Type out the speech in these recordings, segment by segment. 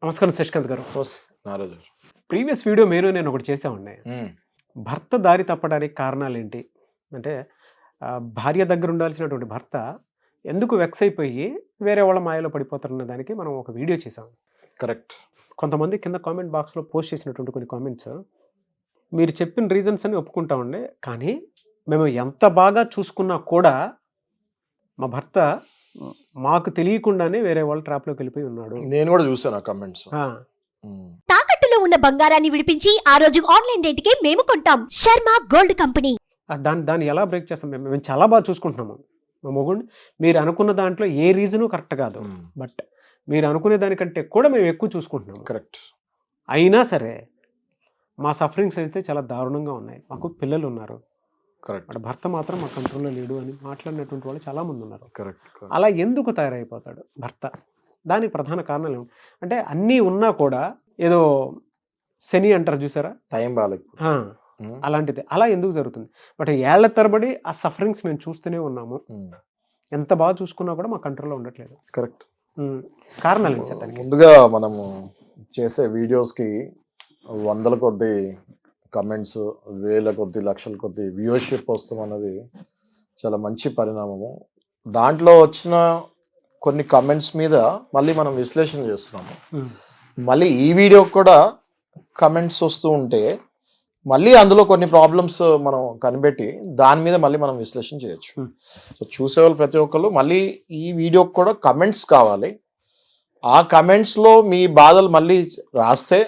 నమస్కారం శశికాంత్ గారు. నారాజు previous video నేను ఒకటి చేసామండి. భర్త దారి తప్పడానికి కారణాలేంటి? అంటే భార్య దగ్గర ఉండాల్సినటువంటి భర్త ఎందుకు వెక్స్ అయిపోయి వేరే వాళ్ళ మాయలో పడిపోతారన్న దానికి మనం ఒక వీడియో చేసాం. కరెక్ట్. కొంతమంది కింద కామెంట్ బాక్స్లో పోస్ట్ చేసినటువంటి కొన్ని కామెంట్స్, మీరు చెప్పిన రీజన్స్ అని ఒప్పుకుంటామండి, కానీ మేము ఎంత బాగా చూసుకున్నా కూడా మా భర్త మాకు తెలియకుండానే వేరే వాళ్ళ ట్రాప్లోకి వెళ్ళిపోయి ఉన్నాడు. నేను కూడా చూసాను ఆ కామెంట్స్. తాకట్టులో ఉన్న బంగారాన్ని విడిపించి ఆ రోజు ఆన్లైన్ రేటుకే మేము కొంటాం. Sharma gold company. దాన్ని ఎలా బ్రేక్ చేస్తాం? మేము చాలా బాగా చూసుకుంటున్నాము మా మొగుడిని. మీరు అనుకున్న దాంట్లో ఏ రీజను కరెక్ట్ కాదు, బట్ మీరు అనుకునే దానికంటే కూడా మేము ఎక్కువ చూసుకుంటున్నాము. కరెక్ట్. అయినా సరే మా సఫరింగ్స్ అయితే చాలా దారుణంగా ఉన్నాయి. మాకు పిల్లలు ఉన్నారు. కరెక్ట్. బట్ భర్త మాత్రం మా కంట్రోల్లో లేడు అని మాట్లాడినటువంటి వాళ్ళు చాలామంది ఉన్నారు. కరెక్ట్. అలా ఎందుకు తయారైపోతాడు భర్త? దానికి ప్రధాన కారణాలు ఏమిటి అంటే, అన్నీ ఉన్నా కూడా ఏదో శని అంటారు చూసారా, టైం బాగాలేదు, అలాంటిది. అలా ఎందుకు జరుగుతుంది? బట్ ఏళ్ల తరబడి ఆ సఫరింగ్స్ మేము చూస్తూనే ఉన్నాము. ఎంత బాగా చూసుకున్నా కూడా మా కంట్రోల్లో ఉండట్లేదు. కరెక్ట్. కారణాలు ఏంటి సార్? ముందుగా మనము చేసే వీడియోస్కి వందల కొద్ది కమెంట్స్, వేల కొద్ది, లక్షల కొద్ది వ్యూవర్షిప్ వస్తాం అన్నది చాలా మంచి పరిణామము. దాంట్లో వచ్చిన కొన్ని కమెంట్స్ మీద మళ్ళీ మనం విశ్లేషణ చేస్తున్నాము. మళ్ళీ ఈ వీడియోకి కూడా కమెంట్స్ వస్తూ ఉంటే మళ్ళీ అందులో కొన్ని ప్రాబ్లమ్స్ మనం కనిపెట్టి దాని మీద మళ్ళీ మనం విశ్లేషణ చేయొచ్చు. సో చూసేవాళ్ళు ప్రతి ఒక్కరు మళ్ళీ ఈ వీడియోకి కూడా కమెంట్స్ కావాలి. ఆ కమెంట్స్లో మీ బాధలు మళ్ళీ రాస్తే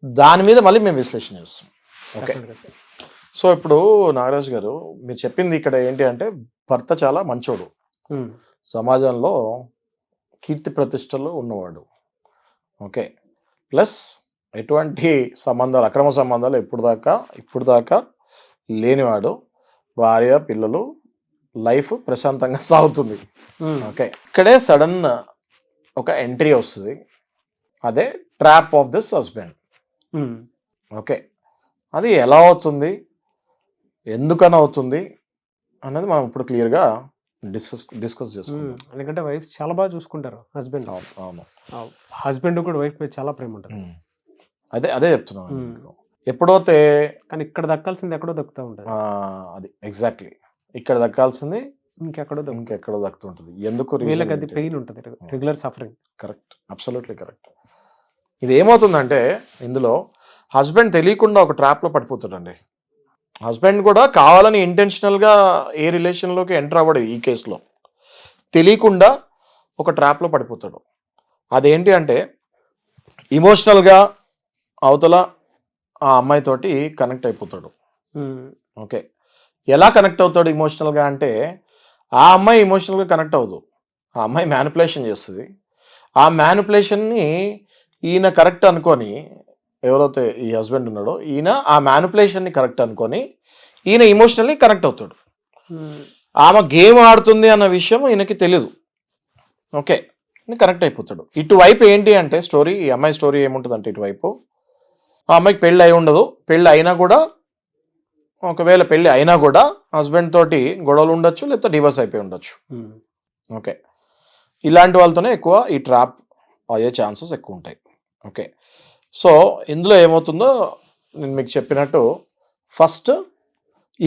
దాని మీద మళ్ళీ మేము విశ్లేషణ చేస్తాం. ఓకే. సో ఇప్పుడు నాగరాజు గారు, మీరు చెప్పింది ఇక్కడ ఏంటి అంటే, భర్త చాలా మంచోడు, సమాజంలో కీర్తి ప్రతిష్టలు ఉన్నవాడు. ఓకే. ప్లస్ ఎటువంటి సంబంధాలు, అక్రమ సంబంధాలు ఇప్పుడు దాకా లేనివాడు. భార్య, పిల్లలు, లైఫ్ ప్రశాంతంగా సాగుతుంది. ఓకే. ఇక్కడే సడన్ ఒక ఎంట్రీ వస్తుంది, అదే trap of this husband. Okay. అది ఎలా అవుతుంది, ఎందుకని అవుతుంది అన్నది మనం ఇప్పుడు క్లియర్గా డిస్కస్ చేసుకుంటాం. ఎందుకంటే వైఫ్ చాలా బాగా చూసుకుంటారు హస్బెండ్. అవును, హస్బెండ్ కూడా వైఫ్ మీద చాలా ప్రేమ ఉంటుంది. అదే చెప్తున్నాను. ఎప్పుడైతే కానీ ఇక్కడ దక్కాల్సింది ఎక్కడో దక్కుతూ ఉంటుంది. అది ఎగ్జాక్ట్లీ ఇక్కడ దక్కాల్సింది ఇంకెక్కడో దక్కుతుంటుంది. ఎందుకు? వీళ్ళకి అది పెయిన్ ఉంటుంది, regular suffering. Correct. Absolutely correct. ఇది ఏమవుతుందంటే, ఇందులో హస్బెండ్ తెలియకుండా ఒక ట్రాప్లో పడిపోతాడండి. హస్బెండ్ కూడా కావాలని ఇంటెన్షనల్గా ఏ రిలేషన్లోకి ఎంటర్ అవ్వడు. ఈ కేసులో తెలియకుండా ఒక ట్రాప్లో పడిపోతాడు. అదేంటి అంటే, ఇమోషనల్గా అవతల ఆ అమ్మాయితోటి కనెక్ట్ అయిపోతాడు. ఓకే. ఎలా కనెక్ట్ అవుతాడు ఇమోషనల్గా అంటే, ఆ అమ్మాయి ఇమోషనల్గా కనెక్ట్ అవ్వదు. ఆ అమ్మాయి మ్యానిపులేషన్ చేస్తుంది. ఆ మ్యానిపులేషన్ని ఈయన కరెక్ట్ అనుకొని, ఎవరైతే ఈ హస్బెండ్ ఉన్నాడో ఈయన ఆ మ్యానిపులేషన్ని కరెక్ట్ అనుకొని ఈయన ఇమోషనల్లీ కనెక్ట్ అవుతాడు. ఆమె గేమ్ ఆడుతుంది అన్న విషయం ఈయనకి తెలియదు. ఓకే. కనెక్ట్ అయిపోతాడు. ఇటువైపు ఏంటి అంటే స్టోరీ, ఈ అమ్మాయి స్టోరీ ఏముంటుంది అంటే, ఇటువైపు ఆ అమ్మాయికి పెళ్ళి అయి ఉండదు. పెళ్ళి అయినా కూడా, ఒకవేళ పెళ్ళి అయినా కూడా హస్బెండ్ తోటి గొడవలు ఉండొచ్చు, లేకపోతే డివోర్స్ అయిపోయి ఉండొచ్చు. ఓకే. ఇలాంటి వాళ్ళతోనే ఎక్కువ ఈ ట్రాప్ అయ్యే ఛాన్సెస్ ఎక్కువ ఉంటాయి. ఓకే. సో ఇందులో ఏమవుతుందో నేను మీకు చెప్పినట్టు, ఫస్ట్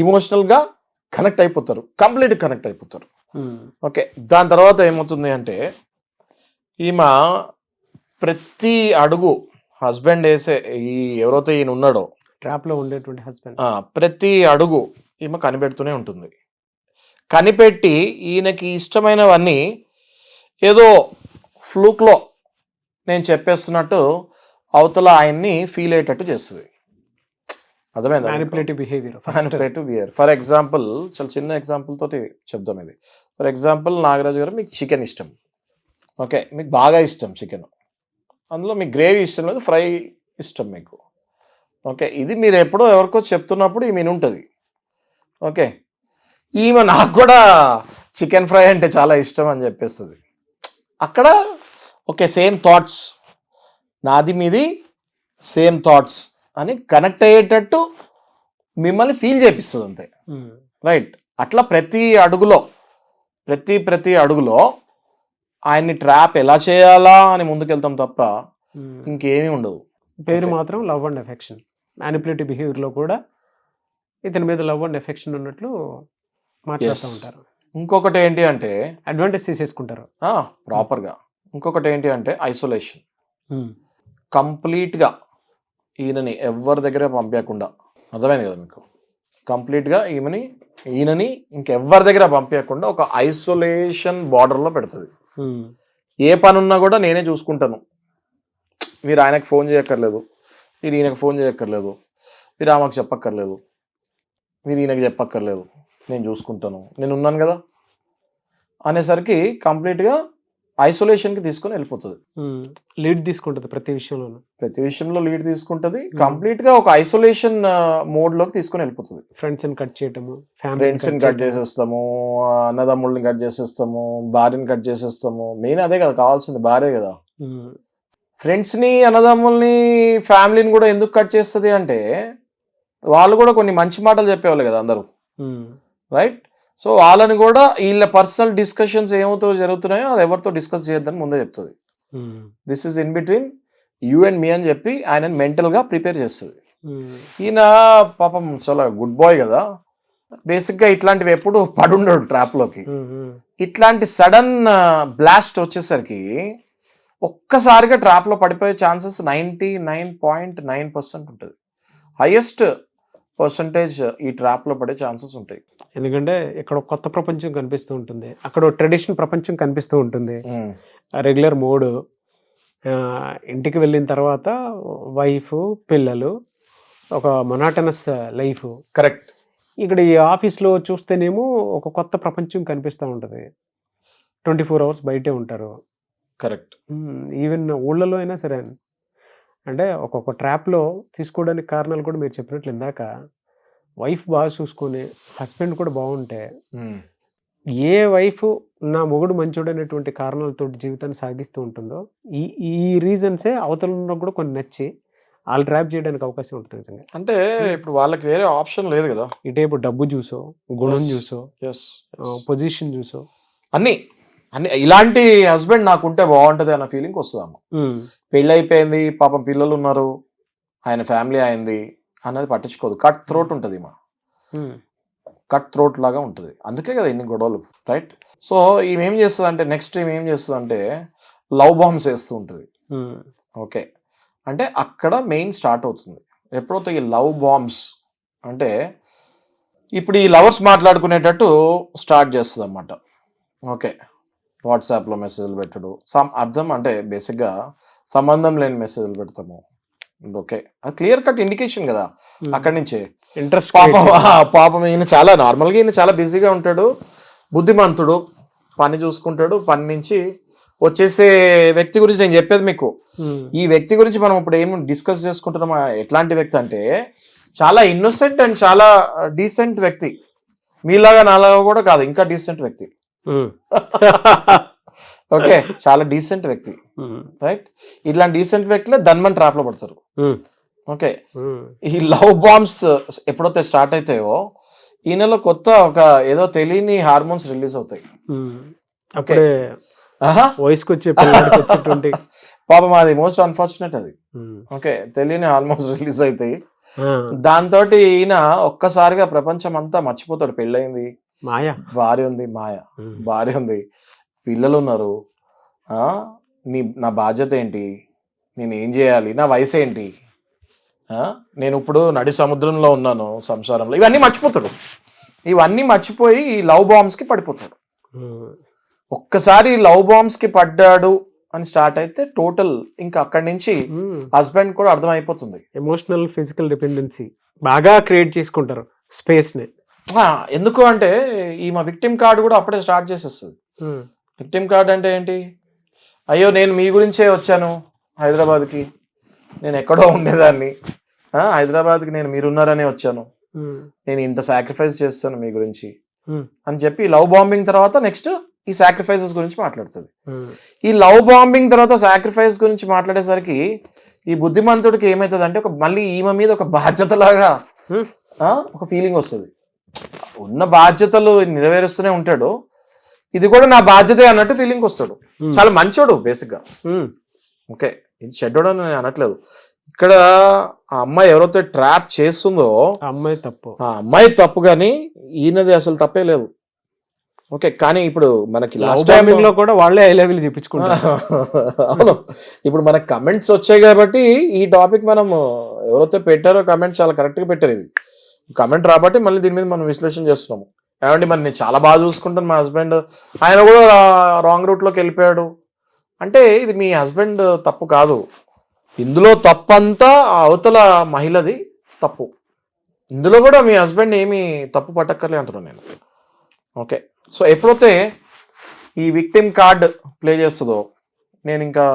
ఇమోషనల్గా కనెక్ట్ అయిపోతారు, కంప్లీట్ కనెక్ట్ అయిపోతారు. ఓకే. దాని తర్వాత ఏమవుతుంది అంటే, ఈమె ప్రతి అడుగు హస్బెండ్ వేసే, ఈ ఎవరైతే ఈయన ఉన్నాడో ట్రాప్లో ఉండేటువంటి హస్బెండ్, ప్రతి అడుగు ఈమె కనిపెడుతూనే ఉంటుంది. కనిపెట్టి ఈయనకి ఇష్టమైనవన్నీ ఏదో ఫ్లూక్లో నేను చెప్పేస్తున్నట్టు అవతల ఆయన్ని ఫీల్ అయ్యేటట్టు చేస్తుంది. అర్థమైందా? Manipulative behaviour. ఫర్ ఎగ్జాంపుల్, చాలా చిన్న ఎగ్జాంపుల్ తోటి చెప్దాం ఇది. ఫర్ ఎగ్జాంపుల్, నాగరాజు గారు, మీకు చికెన్ ఇష్టం. ఓకే. మీకు బాగా ఇష్టం చికెన్. అందులో మీకు గ్రేవీ ఇష్టం లేదు, ఫ్రై ఇష్టం మీకు. ఓకే. ఇది మీరు ఎప్పుడో ఎవరికో చెప్తున్నప్పుడు ఈమె ఉంటుంది. ఓకే. ఈమె నాకు కూడా చికెన్ ఫ్రై అంటే చాలా ఇష్టం అని చెప్పేస్తుంది. అక్కడ ఓకే, సేమ్ థాట్స్, నాది మీది సేమ్ థాట్స్ అని కనెక్ట్ అయ్యేటట్టు మిమ్మల్ని ఫీల్ చేపిస్తుంది అంతే. రైట్. అట్లా ప్రతి అడుగులో ఆయన్ని ట్రాప్ ఎలా చేయాలా అని ముందుకెళ్తాం తప్ప ఇంకేమీ ఉండదు. పేరు Okay. మాత్రం లవ్ అండ్ ఎఫెక్షన్. మ్యానిపులేటివ్ బిహేవియర్లో కూడా ఇతని మీద లవ్ అండ్ ఎఫెక్షన్ ఉన్నట్లు మాట్లాడుతూ Yes. ఉంటారు. ఇంకొకటి ఏంటి అంటే అడ్వాంటేజ్ తీసేసుకుంటారు. ప్రాపర్గా ఇంకొకటి ఏంటి అంటే ఐసోలేషన్. కంప్లీట్గా ఈయనని ఎవరి దగ్గర పంపించకుండా, అర్థమైంది కదా మీకు, కంప్లీట్గా ఈయనని ఇంకెవ్వరి దగ్గర పంపించకుండా ఒక ఐసోలేషన్ బార్డర్లో పెడుతుంది. ఏ పని ఉన్నా కూడా నేనే చూసుకుంటాను, మీరు ఆయనకు ఫోన్ చేయక్కర్లేదు, మీరు ఈయనకు ఫోన్ చేయక్కర్లేదు, మీరు ఆమెకు చెప్పక్కర్లేదు, మీరు ఈయనకు చెప్పక్కర్లేదు, నేను చూసుకుంటాను, నేను ఉన్నాను కదా అనేసరికి కంప్లీట్గా ఐసోలేషన్కి తీసుకొని వెళ్ళిపోతుంది. లీడ్ తీసుకుంటుంది ప్రతి విషయంలోనూ. ప్రతి విషయంలో లీడ్ తీసుకుంటుంది, కంప్లీట్గా ఒక ఐసోలేషన్ మోడ్లోకి తీసుకొని వెళ్ళిపోతుంది. ఫ్రెండ్స్ని కట్ చేయటము, ఫ్రెండ్స్ని కట్ చేసేస్తాము, అన్నదమ్ముళ్ళని కట్ చేసేస్తాము, భార్యని కట్ చేసేస్తాము. మెయిన్ అదే కదా కావాల్సింది, భార్య కదా. ఫ్రెండ్స్ని, అన్నదమ్ముల్ని, ఫ్యామిలీని కూడా ఎందుకు కట్ చేస్తుంది అంటే వాళ్ళు కూడా కొన్ని మంచి మాటలు చెప్పేవాళ్ళు కదా అందరూ, రైట్? సో వాళ్ళని కూడా వీళ్ళ పర్సనల్ డిస్కషన్స్ ఏమవుతో జరుగుతున్నాయో అది ఎవరితో డిస్కస్ చేయొద్దని ముందే చెప్తుంది. This is in between you and me అని చెప్పి ఆయన మెంటల్గా ప్రిపేర్ చేస్తుంది. ఈయన పాపం చాలా గుడ్ బాయ్ కదా, బేసిక్గా ఇట్లాంటివి ఎప్పుడు పడుండడు ట్రాప్లోకి. ఇట్లాంటి సడన్ బ్లాస్ట్ వచ్చేసరికి ఒక్కసారిగా ట్రాప్లో పడిపోయే ఛాన్సెస్ 99.9% ఉంటుంది. హైయెస్ట్ పర్సంటేజ్ ఈ ట్రాప్లో పడే ఛాన్సెస్ ఉంటాయి. ఎందుకంటే ఇక్కడ ఒక కొత్త ప్రపంచం కనిపిస్తూ ఉంటుంది, అక్కడ ట్రెడిషనల్ ప్రపంచం కనిపిస్తూ ఉంటుంది. రెగ్యులర్ మోడ్, ఇంటికి వెళ్ళిన తర్వాత వైఫ్, పిల్లలు, ఒక మొనాటనస్ లైఫ్. కరెక్ట్. ఇక్కడ ఈ ఆఫీస్లో చూస్తేనేమో ఒక కొత్త ప్రపంచం కనిపిస్తూ ఉంటుంది. 24 hours బయటే ఉంటారు. కరెక్ట్. ఈవెన్ ఊళ్ళలో అయినా సరే, అంటే ఒక్కొక్క ట్రాప్లో తీసుకోవడానికి కారణాలు కూడా మీరు చెప్పినట్లు ఇందాక, వైఫ్ బాగా చూసుకొని హస్బెండ్ కూడా బాగుంటే, ఏ వైఫ్ నా మొగుడు మంచోడు అనేటువంటి కారణాలతో జీవితాన్ని సాగిస్తూ ఉంటుందో ఈ రీజన్సే అవతల కూడా కొన్ని నచ్చి వాళ్ళు ట్రాప్ చేయడానికి అవకాశం ఉంటుంది నిజంగా. అంటే ఇప్పుడు వాళ్ళకి వేరే ఆప్షన్ లేదు కదా. ఇటేపు డబ్బు చూసో, గుణం చూసో, పొజిషన్ చూసో, అన్ని ఇలాంటి హస్బెండ్ నాకుంటే బాగుంటది అన్న ఫీలింగ్ వస్తుంది అమ్మ. పెళ్ళి అయిపోయింది, పాపం పిల్లలు ఉన్నారు, ఆయన ఫ్యామిలీ అయింది అన్నది పట్టించుకోదు. కట్ థ్రోట్ ఉంటుంది మా, కట్ థ్రోట్ లాగా ఉంటుంది. అందుకే కదా ఇన్ని గొడవలు, రైట్? సో ఈమె ఏం చేస్తుంది అంటే, నెక్స్ట్ ఈమె ఏం చేస్తుంది అంటే లవ్ బాంబ్స్ వేస్తూ ఉంటుంది. ఓకే, అంటే అక్కడ మెయిన్ స్టార్ట్ అవుతుంది. ఎప్పుడైతే ఈ లవ్ బాంబ్స్ అంటే ఇప్పుడు ఈ లవర్స్ మాట్లాడుకునేటట్టు స్టార్ట్ చేస్తుంది అన్నమాట. ఓకే, వాట్సాప్లో మెసేజ్లు పెట్టడు, అర్థం అంటే బేసిక్గా సంబంధం లేని మెసేజ్లు పెడతాము. ఓకే, అది క్లియర్ కట్ ఇండికేషన్ కదా అక్కడి నుంచే. ఇంట్రెస్ట్. పాపం ఈయన చాలా నార్మల్గా, ఈయన చాలా బిజీగా ఉంటాడు, బుద్ధిమంతుడు, పని చూసుకుంటాడు, పని నుంచి వచ్చేసే వ్యక్తి గురించి నేను చెప్పేది మీకు. ఈ వ్యక్తి గురించి మనం ఇప్పుడు ఏం డిస్కస్ చేసుకుంటున్నాం, ఎట్లాంటి వ్యక్తి అంటే చాలా ఇన్నోసెంట్ అండ్ చాలా డీసెంట్ వ్యక్తి. మీలాగా నాలాగా కూడా కాదు, ఇంకా డీసెంట్ వ్యక్తి. ఓకే, చాలా డీసెంట్ వ్యక్తి, రైట్? ఇట్లాంటి డీసెంట్ వ్యక్తులే ధన్మన్ ట్రాప్ లో పడతారు. ఓకే, ఈ లవ్ బాంబ్స్ ఎప్పుడైతే స్టార్ట్ అవుతాయో ఈయనలో కొత్త ఒక ఏదో తెలియని హార్మోన్స్ రిలీజ్ అవుతాయి. ఓకే, వయసుకు వచ్చే పాపం అది మోస్ట్ అన్ఫార్చునేట్ అది. ఓకే, తెలియని హార్మోన్స్ రిలీజ్ అవుతాయి. దాంతో ఈయన ఒక్కసారిగా ప్రపంచం అంతా మర్చిపోతాడు. పెళ్ళయింది, భార్య ఉంది, భార్య ఉంది, పిల్లలు ఉన్నారు, నా బాధ్యత ఏంటి, నేను ఏం చేయాలి, నా వయసు ఏంటి, నేను ఇప్పుడు నడి సముద్రంలో ఉన్నాను సంసారంలో, ఇవన్నీ మర్చిపోతాడు. ఇవన్నీ మర్చిపోయి ఈ లవ్ బాంబ్స్కి పడిపోతాడు. ఒక్కసారి లవ్ బాంబ్స్కి పడ్డాడు అని స్టార్ట్ అయితే టోటల్ ఇంకా అక్కడి నుంచి హస్బెండ్ కూడా అర్థమైపోతుంది. ఎమోషనల్, ఫిజికల్ డిపెండెన్సీ బాగా క్రియేట్ చేసుకుంటారు స్పేస్ని. ఎందుకు అంటే ఈమె విక్టిమ్ కార్డ్ కూడా అప్పుడే స్టార్ట్ చేసేస్తుంది. విక్టిమ్ కార్డ్ అంటే ఏంటి? అయ్యో నేను మీ గురించే వచ్చాను హైదరాబాద్కి, నేను ఎక్కడో ఉండేదాన్ని, హైదరాబాద్కి నేను మీరున్నారనే వచ్చాను, నేను ఇంత సాక్రిఫైస్ చేస్తాను మీ గురించి అని చెప్పి లవ్ బాంబింగ్ తర్వాత నెక్స్ట్ ఈ సాక్రిఫైసెస్ గురించి మాట్లాడుతుంది. ఈ లవ్ బాంబింగ్ తర్వాత సాక్రిఫైస్ గురించి మాట్లాడేసరికి ఈ బుద్ధిమంతుడికి ఏమవుతుంది అంటే మళ్ళీ ఈమె మీద ఒక బాధ్యత లాగా ఒక ఫీలింగ్ వస్తుంది. ఉన్న బాధ్యతలు నెరవేరుస్తూనే ఉంటాడు, ఇది కూడా నా బాధ్యతే అన్నట్టు ఫీలింగ్ వస్తాడు. చాలా మంచోడు బేసిక్గా. ఓకే, ఇది చెడ్డోడు అని నేను అనట్లేదు. ఇక్కడ ఆ అమ్మాయి ఎవరైతే ట్రాప్ చేస్తుందో ఆ అమ్మాయి తప్పు. ఆ అమ్మాయి తప్పు, కానీ ఈయనది అసలు తప్పే లేదు. ఓకే, కానీ ఇప్పుడు మనకి లవ్ లాస్ట్ టైం బాంబింగ్ లో కూడా వాళ్ళే ఐ లవ్ యూ చెప్పించుకుంటారు. అవును, ఇప్పుడు మనకు కమెంట్స్ వచ్చాయి కాబట్టి ఈ టాపిక్ మనం ఎవరైతే పెట్టారో కమెంట్ చాలా కరెక్ట్గా పెట్టారు. ఇది కమెంట్ రాబట్టి మళ్ళీ దీని మీద మనం విశ్లేషణ చేస్తున్నాము. ఏమండి మరి నేను చాలా బాగా చూసుకుంటాను మా హస్బెండ్, ఆయన కూడా రాంగ్ రూట్లోకి వెళ్ళిపోయాడు అంటే ఇది మీ హస్బెండ్ తప్పు కాదు. ఇందులో తప్పంతా ఆ అవతల మహిళది తప్పు. ఇందులో కూడా మీ హస్బెండ్ ఏమీ తప్పు పట్టక్కర్లే అంటున్నాను నేను. ఓకే, సో ఎప్పుడైతే ఈ విక్టిమ్ కార్డ్ ప్లే చేస్తుందో, నేను ఇంకా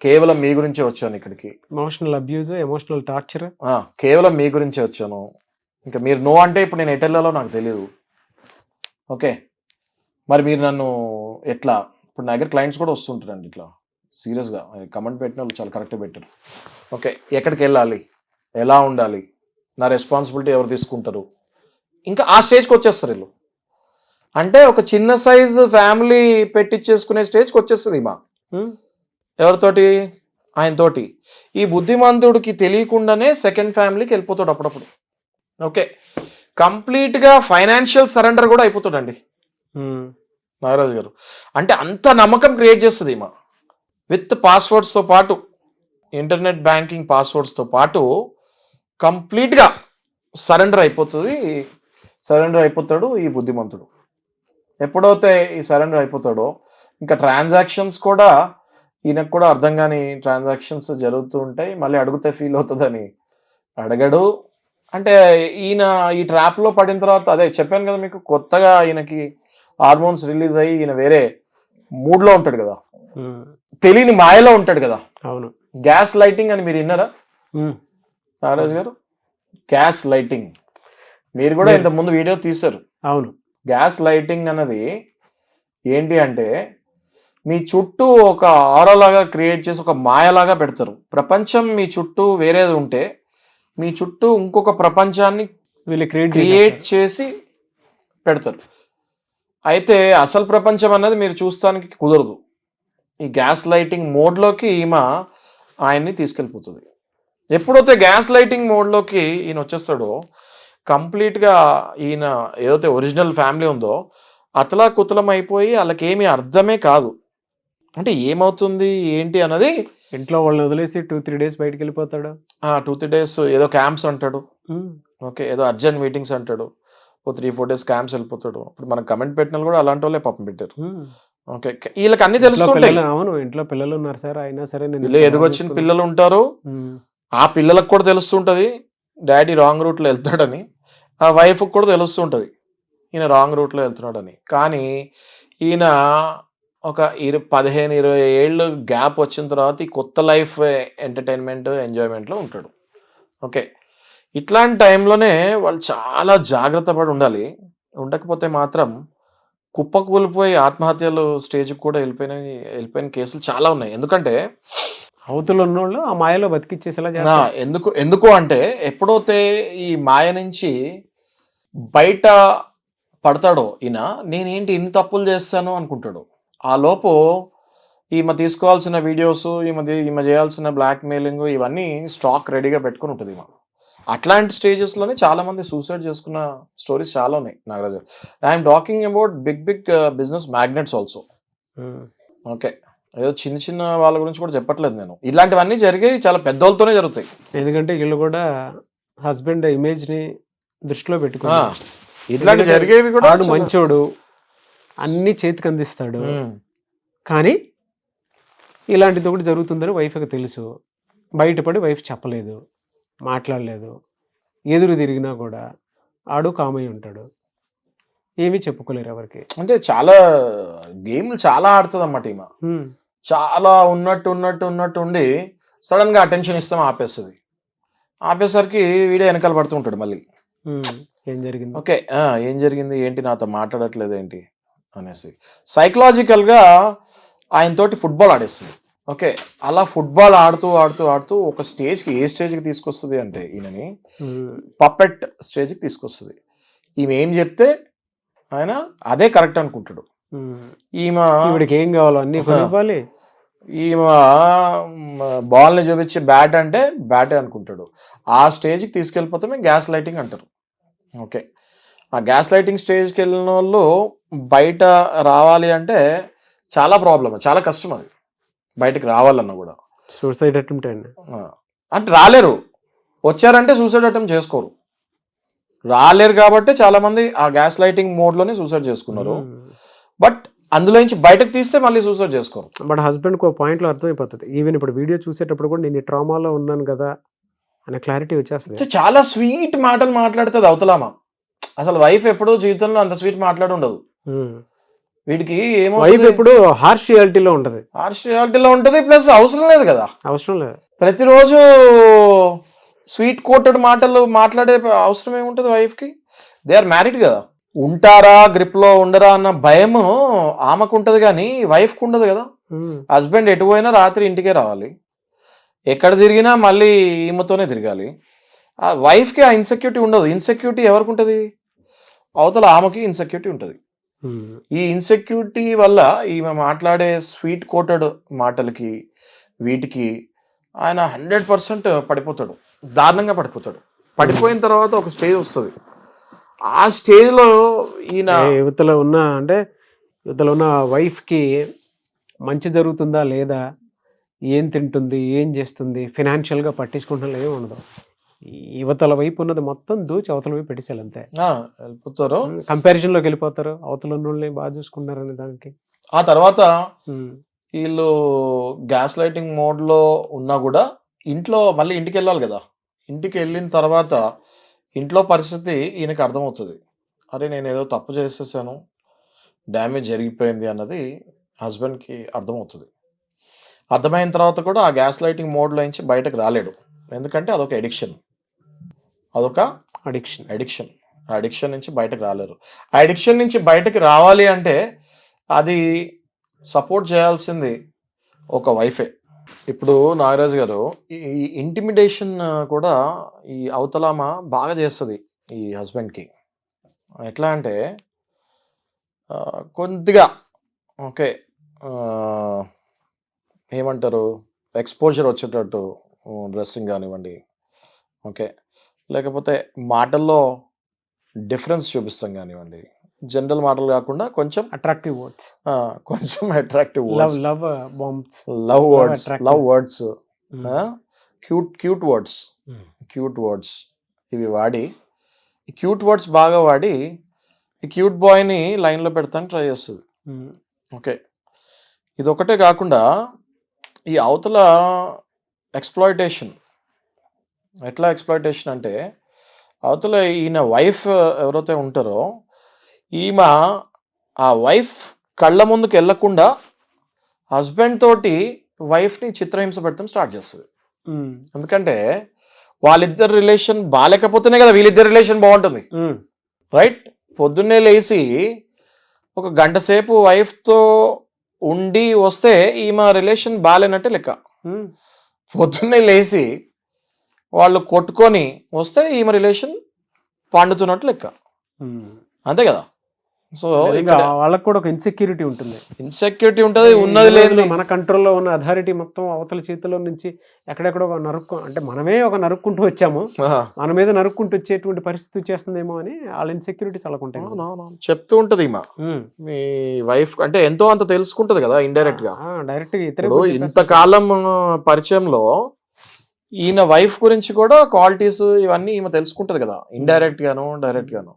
కేవలం మీ గురించే వచ్చాను ఇక్కడికి. ఎమోషనల్ అబ్యూజ్, ఎమోషనల్ టార్చర్, కేవలం మీ గురించే వచ్చాను. ఇంకా మీరు నో అంటే ఇప్పుడు నేను ఎటెల్లాలో నాకు తెలియదు. ఓకే, మరి మీరు నన్ను ఎట్లా, ఇప్పుడు నా దగ్గర క్లయింట్స్ కూడా వస్తుంటారండి ఇట్లా సీరియస్గా కమెంట్ పెట్టిన వాళ్ళు చాలా కరెక్ట్గా పెట్టారు. ఓకే, ఎక్కడికి వెళ్ళాలి, ఎలా ఉండాలి, నా రెస్పాన్సిబిలిటీ ఎవరు తీసుకుంటారు, ఇంకా ఆ స్టేజ్కి వచ్చేస్తారు వీళ్ళు. అంటే ఒక చిన్న సైజు ఫ్యామిలీ పెట్టించేసుకునే స్టేజ్కి వచ్చేస్తుంది మా ఎవరితోటి, ఆయనతోటి. ఈ బుద్ధిమంతుడికి తెలియకుండానే సెకండ్ ఫ్యామిలీకి వెళ్ళిపోతాడు అప్పుడప్పుడు. ఓకే, కంప్లీట్గా ఫైనాన్షియల్ సరెండర్ కూడా అయిపోతాడండి నాగరాజు గారు. అంటే అంత నమ్మకం క్రియేట్ చేస్తుంది ఈమె. విత్ పాస్వర్డ్స్తో పాటు, ఇంటర్నెట్ బ్యాంకింగ్ పాస్వర్డ్స్తో పాటు కంప్లీట్గా సరెండర్ అయిపోతాడు ఈ బుద్ధిమంతుడు. ఎప్పుడైతే ఈ సరెండర్ అయిపోతాడో ఇంకా ట్రాన్సాక్షన్స్ కూడా ఈయనకు కూడా అర్థం కాని ట్రాన్సాక్షన్స్ జరుగుతూ ఉంటాయి. మళ్ళీ అడిగితే ఫీల్ అవుతుందని అడగడు. అంటే ఈయన ఈ ట్రాప్లో పడిన తర్వాత, అదే చెప్పాను కదా మీకు, కొత్తగా ఈయనకి హార్మోన్స్ రిలీజ్ అయ్యి ఈయన వేరే మూడ్లో ఉంటాడు కదా, తెలియని మాయలో ఉంటాడు కదా. అవును, గ్యాస్ లైటింగ్ అని మీరు విన్నారా నాగరాజు గారు? గ్యాస్ లైటింగ్ మీరు కూడా ఇంత ముందు వీడియో తీశారు. అవును, గ్యాస్ లైటింగ్ అన్నది ఏంటి అంటే, మీ చుట్టూ ఒక ఆరాలాగా క్రియేట్ చేసి ఒక మాయలాగా పెడతారు. ప్రపంచం మీ చుట్టూ వేరేది ఉంటే మీ చుట్టూ ఇంకొక ప్రపంచాన్ని వీళ్ళు క్రియేట్ చేసి పెడతారు. అయితే అసలు ప్రపంచం అన్నది మీరు చూస్తానికి కుదరదు. ఈ గ్యాస్ లైటింగ్ మోడ్లోకి ఈమె ఆయన్ని తీసుకెళ్ళిపోతుంది. ఎప్పుడైతే గ్యాస్ లైటింగ్ మోడ్లోకి ఈయన వచ్చేస్తాడో, కంప్లీట్గా ఈయన ఏదైతే ఒరిజినల్ ఫ్యామిలీ ఉందో అతలా కుతలం అయిపోయి వాళ్ళకి ఏమీ అర్థమే కాదు. అంటే ఏమవుతుంది ఏంటి అన్నది. ఇంట్లో వాళ్ళని వదిలేసి 2-3 days బయటకు వెళ్ళిపోతాడు. 2-3 days ఏదో క్యాంప్స్ అంటాడు. ఓకే, ఏదో అర్జెంట్ మీటింగ్స్ అంటాడు. 3-4 days క్యాంప్స్ వెళ్ళిపోతాడు. ఇప్పుడు మనం కమెంట్ పెట్టిన కూడా అలాంటి వాళ్ళే పాపం పెట్టారు. ఓకే, వీళ్ళకి అన్ని తెలుస్తుంటాయి. అవును, ఇంట్లో పిల్లలు ఉన్నారు సార్, అయినా సరే వీళ్ళు ఎదుగొచ్చిన పిల్లలు ఉంటారు. ఆ పిల్లలకు కూడా తెలుస్తుంటది డాడీ రాంగ్ రూట్లో వెళ్తాడని. ఆ వైఫ్కి కూడా తెలుస్తుంటది ఈయన రాంగ్ రూట్లో వెళ్తున్నాడని. కానీ ఈయన ఒక 15-20 ఏళ్ళు గ్యాప్ వచ్చిన తర్వాత ఈ కొత్త లైఫ్ ఎంటర్టైన్మెంట్ ఎంజాయ్మెంట్లో ఉంటాడు. ఓకే, ఇట్లాంటి టైంలోనే వాళ్ళు చాలా జాగ్రత్త పడి ఉండాలి. ఉండకపోతే మాత్రం కుప్పకూలిపోయి ఆత్మహత్యలు స్టేజ్కి కూడా వెళ్ళిపోయిన కేసులు చాలా ఉన్నాయి. ఎందుకంటే అవతల ఉన్నోళ్ళు ఆ మాయలో బతికిచ్చేసేలా చేస్తారు. ఎందుకు అంటే ఎప్పుడైతే ఈ మాయ నుంచి బయట పడతాడో ఈయన, నేనేంటి ఇన్ని తప్పులు చేస్తాను అనుకుంటాడు. ఆ లోపు ఈమె తీసుకోవాల్సిన వీడియోస్, ఈమె చేయాల్సిన బ్లాక్మెయిలింగ్ ఇవన్నీ స్టాక్ రెడీగా పెట్టుకుని ఉంటుంది ఈమె. అట్లాంటి స్టేజెస్లోనే చాలా మంది సూసైడ్ చేసుకున్న స్టోరీస్ చాలా ఉన్నాయి Nagaraju. I'm talking about big business magnates also. Okay, ఏదో చిన్న వాళ్ళ గురించి కూడా చెప్పట్లేదు నేను. ఇలాంటివన్నీ జరిగాయి, చాలా పెద్దోళ్ళతోనే జరుగుతాయి. ఎందుకంటే వీళ్ళు కూడా హస్బెండ్ ఇమేజ్ ని దృష్టిలో పెట్టుకున్నారు. ఇట్లాంటి జరిగేవి కూడా, వాడు మంచోడు, అన్ని చేతికి అందిస్తాడు, కానీ ఇలాంటిది ఒకటి జరుగుతుందని వైఫ్కి తెలుసు. బయటపడి వైఫ్ చెప్పలేదు, మాట్లాడలేదు. ఎదురు తిరిగినా కూడా ఆడు కామై ఉంటాడు, ఏమీ చెప్పుకోలేరు ఎవరికి. అంటే చాలా గేమ్లు చాలా ఆడుతుంది అన్నమాట ఈమె. చాలా ఉన్నట్టు ఉండి సడన్గా అటెన్షన్ ఇస్తాం ఆపేస్తుంది. ఆపేసరికి వీడియో వెనకాల పడుతూ ఉంటాడు మళ్ళీ. ఏం జరిగింది, ఓకే ఏం జరిగింది ఏంటి, నాతో మాట్లాడట్లేదు ఏంటి అనేసి సైకలాజికల్గా ఆయనతోటి ఫుట్బాల్ ఆడేస్తుంది. ఓకే, అలా ఫుట్బాల్ ఆడుతూ ఒక స్టేజ్కి, ఏ స్టేజ్కి తీసుకొస్తుంది అంటే ఈయనని పప్పెట్ స్టేజ్కి తీసుకొస్తుంది. ఈమె ఏం చెప్తే ఆయన అదే కరెక్ట్ అనుకుంటాడు. ఈమెకి ఏం కావాలో అన్ని కొనివ్వాలి, ఈ బాల్ని చూపించి బ్యాట్ అంటే బ్యాటే అనుకుంటాడు. ఆ స్టేజ్కి తీసుకెళ్ళిపోతే మేము గ్యాస్ లైటింగ్ అంటారు. ఓకే, ఆ గ్యాస్ లైటింగ్ స్టేజ్కి వెళ్ళిన వాళ్ళు బయట రావాలి అంటే చాలా ప్రాబ్లమ్, చాలా కష్టం అది బయటకు రావాలన్నా కూడా. సూసైడ్ అటెంప్ట్ అండి. అంటే రాలేరు, వచ్చారంటే సూసైడ్ అటెంప్ట్ చేసుకోరు. రాలేరు కాబట్టి చాలా మంది ఆ గ్యాస్ లైటింగ్ మోడ్లోనే సూసైడ్ చేసుకున్నారు. బట్ అందులో నుంచి బయటకు తీస్తే మళ్ళీ సూసైడ్ చేసుకోరు. బట్ హస్బెండ్కి ఒక పాయింట్లో అర్థమైపోతుంది. ఈవెన్ ఇప్పుడు వీడియో చూసేటప్పుడు కూడా నేను ఈ ట్రామాలో ఉన్నాను కదా అనే క్లారిటీ వచ్చేస్తుంది. చాలా స్వీట్ మాటలు మాట్లాడుతుంది అవతలామా. అసలు వైఫ్ ఎప్పుడూ జీవితంలో అంత స్వీట్ మాట్లాడి ఉండదు. వీడికి ఏమో వైఫ్ ఎప్పుడు హార్ష్ రియాలిటీలో ఉంటుంది. హార్ష్ రియాలిటీలో ఉంటుంది. ప్లస్ అవసరం లేదు కదా, అవసరం లేదు. ప్రతిరోజు స్వీట్ కోటెడ్ మాటలు మాట్లాడే అవసరం ఏముంటుంది వైఫ్కి? దే ఆర్ మ్యారీడ్ కదా. ఉంటారా గ్రిప్లో ఉండరా అన్న భయం ఆమెకు ఉంటుంది కానీ వైఫ్కి ఉండదు కదా. హస్బెండ్ ఎటు పోయినా రాత్రి ఇంటికే రావాలి, ఎక్కడ తిరిగినా మళ్ళీ ఈమెతోనే తిరగాలి. ఆ వైఫ్కి ఆ ఇన్సెక్యూరిటీ ఉండదు. ఇన్సెక్యూరిటీ ఎవరికి ఉంటుంది? అవతల ఆమెకి ఇన్సెక్యూరిటీ ఉంటుంది. ఈ ఇన్సెక్యూరిటీ వల్ల ఈమె మాట్లాడే స్వీట్ కోటెడ్ మాటలకి వీటికి ఆయన 100% పడిపోతాడు, దారుణంగా పడిపోతాడు. పడిపోయిన తర్వాత ఒక స్టేజ్ వస్తుంది. ఆ స్టేజ్లో ఈయన యువతలో ఉన్న వైఫ్కి మంచి జరుగుతుందా లేదా, ఏం తింటుంది, ఏం చేస్తుంది, ఫినాన్షియల్గా పట్టించుకుంటున్నా ఏమి ఉండదు. యువతల వైపు ఉన్నది మొత్తం దూచి అవతల వైపు పెట్టేసారు అంతే. వెళ్ళిపోతారు, కంపారిజన్లోకి వెళ్ళిపోతారు. అవతల ఉన్న వాళ్ళని బాగా చూసుకున్నారనే దానికి. ఆ తర్వాత వీళ్ళు గ్యాస్ లైటింగ్ మోడ్లో ఉన్నా కూడా ఇంట్లో మళ్ళీ ఇంటికి వెళ్ళాలి కదా. ఇంటికి వెళ్ళిన తర్వాత ఇంట్లో పరిస్థితి ఈయనకి అర్థమవుతుంది. అరే నేను ఏదో తప్పు చేసేసాను, డ్యామేజ్ జరిగిపోయింది అన్నది హస్బెండ్కి అర్థమవుతుంది. అర్థమైన తర్వాత కూడా ఆ గ్యాస్ లైటింగ్ మోడ్లో నుంచి బయటకు రాలేడు. ఎందుకంటే అదొక అడిక్షన్. ఆ అడిక్షన్ నుంచి బయటకు రాలేరు. ఆ అడిక్షన్ నుంచి బయటకు రావాలి అంటే అది సపోర్ట్ చేయాల్సింది ఒక వైఫే. ఇప్పుడు నాగరాజు గారు, ఈ ఇంటిమిడేషన్ కూడా ఈ అవతలామ బాగా చేస్తుంది ఈ హస్బెండ్కి. ఎట్లా అంటే కొద్దిగా ఓకే ఏమంటారు, ఎక్స్పోజర్ వచ్చేటట్టు డ్రెస్సింగ్ కానివ్వండి, ఓకే, లేకపోతే మాటల్లో డిఫరెన్స్ చూపిస్తాం కానివ్వండి, జనరల్ మాటలు కాకుండా కొంచెం attractive words, love words, cute words ఇవి వాడి, ఈ క్యూట్ వర్డ్స్ బాగా వాడి ఈ క్యూట్ బాయ్ని లైన్లో పెడతాను ట్రై చేస్తుంది. ఓకే, ఇదొకటే కాకుండా ఈ అవతల ఎక్స్ప్లాయిటేషన్. ఎట్లా ఎక్స్ప్లాయిటేషన్ అంటే అవతల ఈయన వైఫ్ ఎవరైతే ఉంటారో ఈమె ఆ వైఫ్ కళ్ళ ముందుకు వెళ్ళకుండా హస్బెండ్ తోటి వైఫ్ని చిత్రహింస పెడతాం స్టార్ట్ చేస్తుంది. ఎందుకంటే వాళ్ళిద్దరు రిలేషన్ బాగాలేకపోతేనే కదా వీళ్ళిద్దరు రిలేషన్ బాగుంటుంది, రైట్? పొద్దున్నే లేచి ఒక గంట సేపు వైఫ్తో ఉండి వస్తే ఈమె రిలేషన్ బాగాలేనట్టే లెక్క. పొద్దున్నే లేచి వాళ్ళు కొట్టుకొని వస్తే ఈమె రిలేషన్ పండుతున్నట్టు లెక్క, అంతే కదా. సో వాళ్ళకి కూడా ఒక ఇన్సెక్యూరిటీ ఉంటుంది, ఉన్నది లేదు. మన కంట్రోల్లో ఉన్న అథారిటీ మొత్తం అవతల చేతిలో నుంచి ఎక్కడెక్కడో అంటే మనమే ఒక నరుక్కుంటూ వచ్చాము, మన మీద నరుక్కుంటూ వచ్చేటువంటి పరిస్థితి వచ్చేస్తుందేమో అని వాళ్ళ ఇన్సెక్యూరిటీస్ అలా ఉంటాయి. చెప్తూ ఉంటది మీ వైఫ్ అంటే ఎంతో అంత తెలుసుకుంటది కదా ఇండైరెక్ట్ గా. ఇంతకాలం పరిచయంలో ఈయన వైఫ్ గురించి కూడా క్వాలిటీస్ ఇవన్నీ ఈమె తెలుసుకుంటది కదా, ఇండైరెక్ట్ గాను డైరెక్ట్ గాను.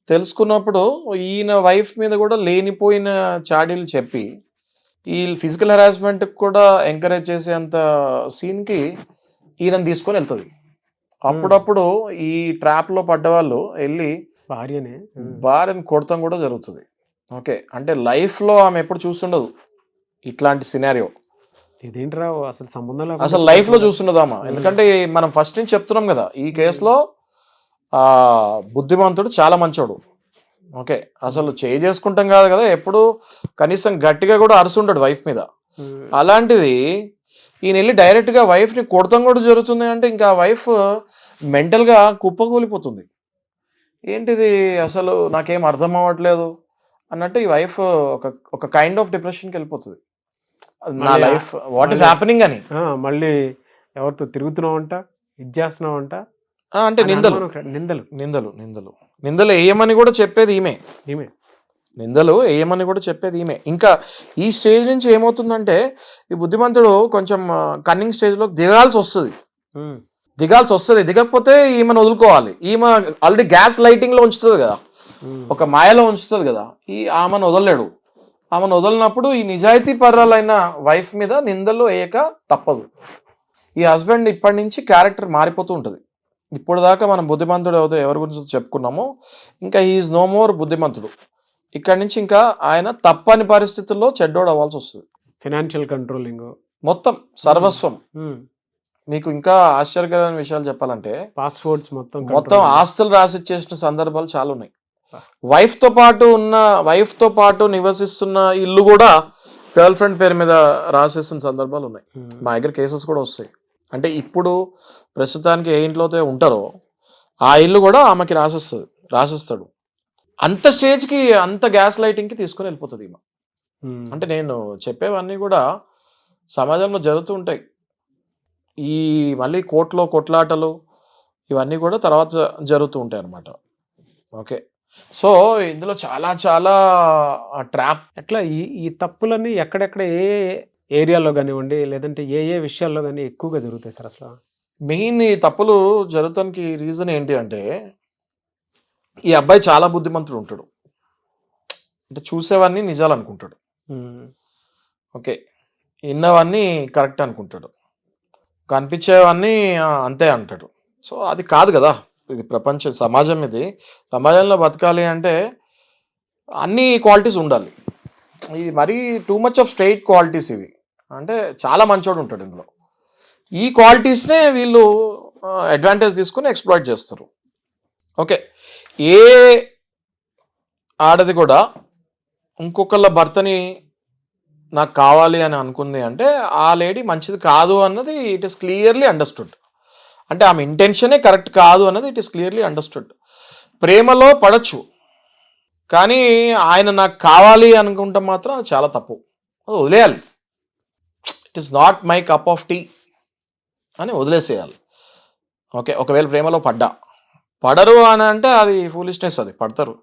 తెలుసుకున్నప్పుడు ఈయన వైఫ్ మీద కూడా లేనిపోయిన చాడీలు చెప్పి ఈ ఫిజికల్ హెరాస్మెంట్ కూడా ఎంకరేజ్ చేసేంత సీన్కి ఈయనని తీసుకొని వెళ్తుంది. అప్పుడప్పుడు ఈ ట్రాప్లో పడ్డవాళ్ళు వెళ్ళి భార్యని కొడతాం కూడా జరుగుతుంది. ఓకే, అంటే లైఫ్లో ఆమె ఎప్పుడు చూస్తుండదు ఇట్లాంటి సినారియో. ఇదేంట్రా అసలు సంబంధం అసలు లైఫ్లో చూస్తుండదామా. ఎందుకంటే మనం ఫస్ట్ నుంచి చెప్తున్నాం కదా, ఈ కేసులో బుద్ధిమంతుడు చాలా మంచోడు. ఓకే, అసలు చేసుకుంటాం కాదు కదా, ఎప్పుడు కనీసం గట్టిగా కూడా అరుసుంటాడు వైఫ్ మీద. అలాంటిది ఈయన వెళ్ళి డైరెక్ట్గా వైఫ్ని కొడతాం కూడా జరుగుతుంది అంటే ఇంకా వైఫ్ మెంటల్గా కుప్పకూలిపోతుంది. ఏంటిది అసలు నాకేం అర్థం అవ్వట్లేదు అన్నట్టు ఈ వైఫ్ ఒక కైండ్ ఆఫ్ డిప్రెషన్కి వెళ్ళిపోతుంది. నా లైఫ్ వాట్ ఈస్ హ్యాపెనింగ్ అని. మళ్ళీ ఎవరితో తిరుగుతున్నావంట, ఇది చేస్తున్నావంట అంటే నిందలు నిందలు నిందలు నిందలు నిందలు వేయమని కూడా చెప్పేది ఈమె. నిందలు వేయమని కూడా చెప్పేది ఈమె. ఇంకా ఈ స్టేజ్ నుంచి ఏమవుతుందంటే ఈ బుద్ధిమంతుడు కొంచెం కన్నింగ్ స్టేజ్లో దిగాల్సి వస్తుంది. దిగకపోతే ఈమెను వదులుకోవాలి. ఈమె ఆల్రెడీ గ్యాస్ లైటింగ్లో ఉంచుతుంది కదా, ఒక మాయలో ఉంచుతుంది కదా, ఆమెను వదలలేడు. ఆమెను వదలినప్పుడు ఈ నిజాయితీ పర్రాలైన వైఫ్ మీద నిందలు వేయక తప్పదు. ఈ హస్బెండ్ ఇప్పటి నుంచి క్యారెక్టర్ మారిపోతూ ఉంటుంది. ఇప్పుడు దాకా మనం బుద్ధిమంతుడు ఎవరి గురించి చెప్పుకున్నామో ఇంకా హీఈస్ నో మోర్ బుద్ధిమంతుడు. ఇక్కడి నుంచి ఇంకా ఆయన తప్పని పరిస్థితుల్లో చెడ్డోడు అవ్వాల్సి వస్తుంది. ఫైనాన్షియల్ కంట్రోలింగ్ మొత్తం సర్వస్వం. మీకు ఇంకా ఆశ్చర్యకరమైన విషయాలు చెప్పాలంటే పాస్వర్డ్స్ మొత్తం ఆస్తులు రాసిచ్చేసిన సందర్భాలు చాలా ఉన్నాయి. వైఫ్ తో పాటు నివసిస్తున్న ఇల్లు కూడా గర్ల్ ఫ్రెండ్ పేరు మీద రాసేసిన సందర్భాలు ఉన్నాయి. మా దగ్గర కేసెస్ కూడా వస్తాయి. అంటే ఇప్పుడు ప్రస్తుతానికి ఏ ఇంట్లో అయితే ఉంటారో ఆ ఇల్లు కూడా ఆమెకి రాసిస్తాడు. అంత స్టేజ్కి, అంత గ్యాస్ లైటింగ్కి తీసుకొని వెళ్ళిపోతుంది ఈమె. అంటే నేను చెప్పేవన్నీ కూడా సమాజంలో జరుగుతూ ఉంటాయి. ఈ మళ్ళీ కోర్టులో కొట్లాటలు ఇవన్నీ కూడా తర్వాత జరుగుతూ ఉంటాయి అన్నమాట. ఓకే, సో ఇందులో చాలా చాలా ట్రాప్. ఎట్లా ఈ తప్పులన్నీ ఎక్కడెక్కడ ఏ ఏరియాలో కానివ్వండి, లేదంటే ఏ విషయాల్లో కానీ ఎక్కువగా జరుగుతాయి సార్? అసలు మెయిన్ ఈ తప్పులు జరుగుతానికి రీజన్ ఏంటి అంటే ఈ అబ్బాయి చాలా బుద్ధిమంతుడు ఉంటాడు. అంటే చూసేవన్నీ నిజాలు అనుకుంటాడు. ఓకే, విన్నవన్నీ కరెక్ట్ అనుకుంటాడు, కనిపించేవన్నీ అంతే అంటాడు. సో అది కాదు కదా, ఇది ప్రపంచం, సమాజం. ఇది సమాజంలో బతకాలి అంటే అన్ని క్వాలిటీస్ ఉండాలి. ఇది మరీ too much of straight qualities ఇవి. అంటే చాలా మంచోడు ఉంటాడు ఇందులో. ఈ క్వాలిటీస్నే వీళ్ళు అడ్వాంటేజ్ తీసుకుని ఎక్స్ప్లాయిట్ చేస్తారు. ఓకే, ఏ ఆడది కూడా ఇంకొకళ్ళ భర్తని నాకు కావాలి అని అనుకుంది అంటే ఆ లేడీ మంచిది కాదు అన్నది ఇట్ ఈస్ క్లియర్లీ అండర్స్టూడ్. అంటే ఆమె ఇంటెన్షనే కరెక్ట్ కాదు అన్నది ఇట్ ఈస్ క్లియర్లీ అండర్స్టూడ్. ప్రేమలో పడచ్చు, కానీ ఆయన నాకు కావాలి అనుకుంటే మాత్రం అది చాలా తప్పు. అది వదిలేయాలి. It is not my cup of tea అని వదిలేసేయాలి. ఓకే, ఒకవేళ ప్రేమలో పడరు అని అంటే అది ఫూలిష్నెస్. అది పడతారు.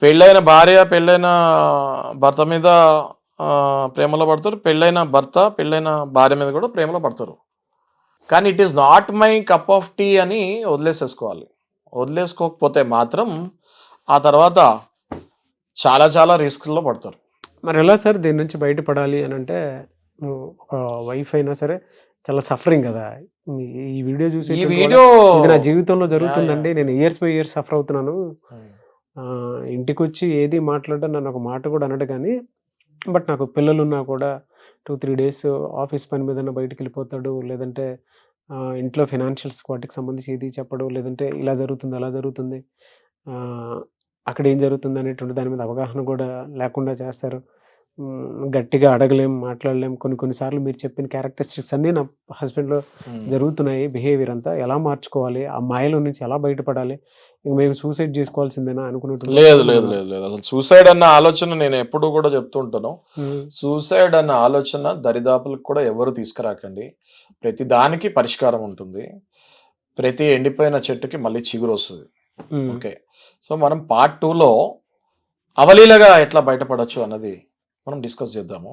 పెళ్ళైన భార్య పెళ్ళైన భర్త మీద ప్రేమలో పడతారు, పెళ్ళైన భర్త పెళ్ళైన భార్య మీద కూడా ప్రేమలో పడతారు. కానీ it is not my cup of tea అని వదిలేసేసుకోవాలి. వదిలేసుకోకపోతే మాత్రం ఆ తర్వాత చాలా చాలా రిస్క్లో పడతారు. మరి ఎలా సార్ దీని నుంచి బయటపడాలి అని అంటే, ఒక వైఫ్ అయినా సరే చాలా సఫరింగ్ కదా. ఈ వీడియో చూసి ఇది నా జీవితంలో జరుగుతుందండి, నేను ఇయర్స్ బై ఇయర్స్ సఫర్ అవుతున్నాను, ఇంటికి వచ్చి ఏది మాట్లాడడం నన్ను ఒక మాట కూడా అనడు, కానీ బట్ నాకు పిల్లలు ఉన్నా కూడా 2-3 days ఆఫీస్ పని మీద బయటకు వెళ్ళిపోతాడు, లేదంటే ఇంట్లో ఫైనాన్షియల్స్ వాటికి సంబంధించి ఏది చెప్పడు, లేదంటే ఇలా జరుగుతుంది అలా జరుగుతుంది, అక్కడ ఏం జరుగుతుంది అనేటువంటి దాని మీద అవగాహన కూడా లేకుండా చేస్తారు. గట్టిగా అడగలేం, మాట్లాడలేం. కొన్నిసార్లు మీరు చెప్పిన క్యారెక్టరిస్టిక్స్ అన్నీ నా హస్బెండ్లో జరుగుతున్నాయి. బిహేవియర్ అంతా ఎలా మార్చుకోవాలి, ఆ మాయలో నుంచి ఎలా బయటపడాలి, ఇంక మేము సూసైడ్ చేసుకోవాల్సిందేనా అనుకున్నట్టు. లేదు అసలు సూసైడ్ అన్న ఆలోచన నేను ఎప్పుడు కూడా చెప్తుంటాను. సూసైడ్ అన్న ఆలోచన దరిదాపులకు కూడా ఎవరు తీసుకురాకండి. ప్రతి దానికి పరిష్కారం ఉంటుంది. ప్రతి ఎండిపోయిన చెట్టుకి మళ్ళీ చిగురు వస్తుంది. ఓకే, సో మనం Part 2లో అవలీలగా ఎట్లా బయటపడచ్చు అన్నది మనం డిస్కస్ చేద్దాము.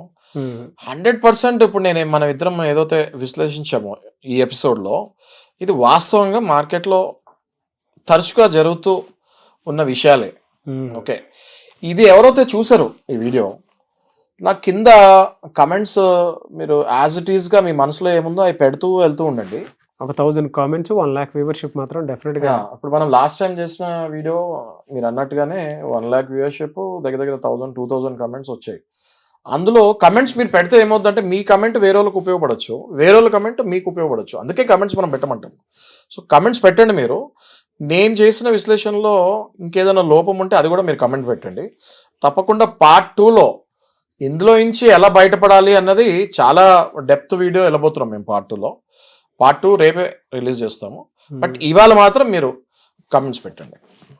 100% ఇప్పుడు మనం ఇద్దరం ఏదైతే విశ్లేషించామో ఈ ఎపిసోడ్లో, ఇది వాస్తవంగా మార్కెట్లో తరచుగా జరుగుతూ ఉన్న విషయాలే. ఓకే, ఇది ఎవరైతే చూసారో ఈ వీడియో, నాకు కింద కమెంట్స్ మీరు యాజ్ ఇట్ ఈస్గా మీ మనసులో ఏముందో అవి పెడుతూ వెళ్తూ ఉండండి. ఒక 1000 comments 1 lakh వ్యూవర్షిప్ మాత్రం డెఫినెట్గా. ఇప్పుడు మనం లాస్ట్ టైం చేసిన వీడియో మీరు అన్నట్టుగానే 1 lakh వ్యూవర్షిప్, దగ్గర 1000-2000 కమెంట్స్ వచ్చాయి. అందులో కమెంట్స్ మీరు పెడితే ఏమవుతుందంటే మీ కమెంట్ వేరే వాళ్ళకి ఉపయోగపడచ్చు, వేరే వాళ్ళ కమెంట్ మీకు ఉపయోగపడచ్చు. అందుకే కమెంట్స్ మనం పెట్టమంటాం. సో కమెంట్స్ పెట్టండి. మీరు నేను చేసిన విశ్లేషణలో ఇంకేదైనా లోపం ఉంటే అది కూడా మీరు కమెంట్ పెట్టండి. తప్పకుండా Part 2లో ఇందులో నుంచి ఎలా బయటపడాలి అన్నది చాలా డెప్త్ వీడియో వెళ్ళబోతున్నాం మేము Part 2లో. Part 2 రేపే రిలీజ్ చేస్తాము. బట్ ఇవాళ మాత్రం మీరు కమెంట్స్ పెట్టండి.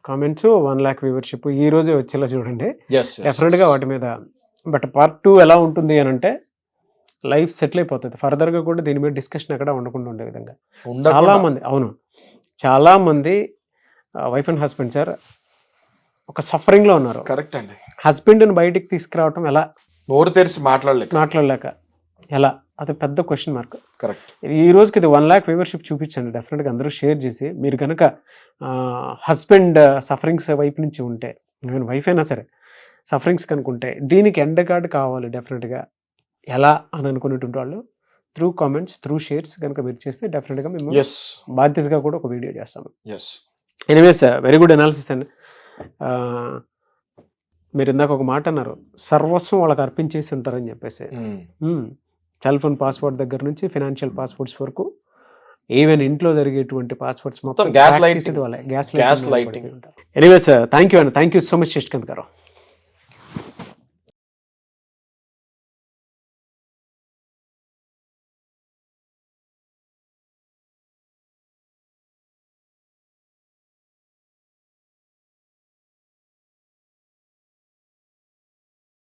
కామెంట్స్ 1 lakh వ్యూవర్షిప్ ఈ రోజే వచ్చేలా చూడండి డెఫినెట్గా వాటి మీద. బట్ Part 2 ఎలా ఉంటుంది అని అంటే, లైఫ్ సెటిల్ అయిపోతుంది. ఫర్దర్గా కూడా దీని మీద డిస్కషన్ ఎక్కడ ఉండకుండా ఉండే విధంగా ఉండకుండా. చాలా మంది చాలా మంది వైఫ్ అండ్ హస్బెండ్ సార్ ఒక సఫరింగ్లో ఉన్నారు. కరెక్ట్ అండి. హస్బెండ్ని బయటికి తీసుకురావటం ఎలా, నోరు తెరిచి మాట్లాడలేక ఎలా, అది పెద్ద క్వశ్చన్ మార్క్. కరెక్ట్. ఈ రోజుకి ఇది 1 lakh వ్యూవర్షిప్ చూపించండి. డెఫినెట్గా అందరూ షేర్ చేసి, మీరు కనుక హస్బెండ్ సఫరింగ్స్ వైపు నుంచి ఉంటే, నేను వైఫ్ అయినా సరే సఫరింగ్స్ కనుకుంటే దీనికి ఎండ్ కార్డ్ కావాలి డెఫినెట్గా ఎలా అని అనుకునేటువంటి వాళ్ళు త్రూ కామెంట్స్, త్రూ షేర్స్ కనుక మీరు చేస్తే డెఫినెట్గా మేము బాధ్యతగా కూడా ఒక వీడియో చేస్తాము. ఎనీవేస్ వెరీ గుడ్ అనాలిసిస్ అండి. మీరు ఇందాక ఒక మాట అన్నారు, సర్వస్వం వాళ్ళకి అర్పించేసి ఉంటారని చెప్పేసి. సెల్ ఫోన్ పాస్వర్డ్ దగ్గర నుంచి ఫినాన్షియల్ పాస్వర్డ్స్ వరకు, ఈవెన్ ఇంట్లో జరిగేటువంటి పాస్వర్డ్స్ మొత్తం gaslighting. Anyways thank you అండి, thank you so much Shashikant గారు.